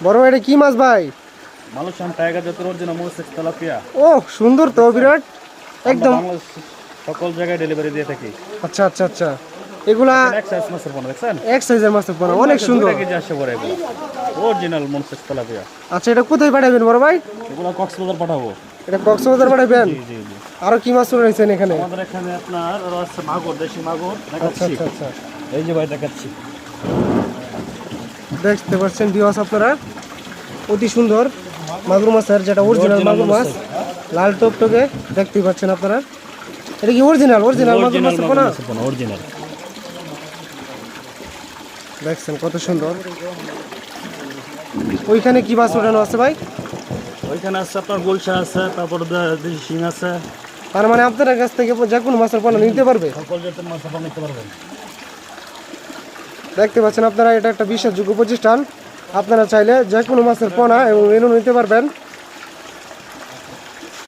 বড় ভাই এটা কি মাছ ভাই? মালয়েশিয়ান টাইগার জাতের অরিজিনাল মনসেক্স তেলাপিয়া। ও সুন্দর তো, বিরাট একদম। বাংলাদেশ সকল জায়গায় ডেলিভারি দিয়ে থাকি। আচ্ছা আচ্ছা আচ্ছা, এগুলা এক সাইজ মাছের পোনা দেখছেন? এক সাইজের মাছের পোনা, অনেক সুন্দর। 2 কেজি আসে পড়ে এগুলো অরিজিনাল মনসেক্স তেলাপিয়া। আচ্ছা, এটা কোথায় পাঠাবেন বড় ভাই? এগুলো কক্সবাজার পাঠাবো। এটা কক্সবাজার পাঠাবেন? জি জি জি। আরো কি মাছ রয়েছেন এখানে? আমাদের এখানে আপনার আরো আছে মাগুর, দেশি মাগুর আচ্ছা দেখাচ্ছি। আচ্ছা আচ্ছা, এই যে ভাই দেখাচ্ছি। দেখতে পাচ্ছেন ভিউয়ার্স আপনারা, অতি সুন্দর মাগুর মাছের, যেটা অরিজিনাল মাগুর মাছ, লাল টকটকে দেখতেই পাচ্ছেন আপনারা। এটা কি অরিজিনাল অরিজিনাল মাগুর মাছের পোনা? অরিজিনাল। দেখছেন কত সুন্দর। ওইখানে কি মাছ ওঠানো আছে ভাই? ওইখানে আছে আপনার গোলসা আছে, তারপর দেশি শিং আছে। তার মানে আপনাদের কাছ থেকে যে কোনো মাছের পোনা নিতে পারবে? সকল জাতের মাছ আপনি নিতে পারবেন। দেখতে পাচ্ছেন আপনারা, এটা একটা বিশ্বাসযোগ্য প্রতিষ্ঠান। আপনারা চাইলে যে কোনো মাছের পোনা এবং মেনু নিতে পারবেন।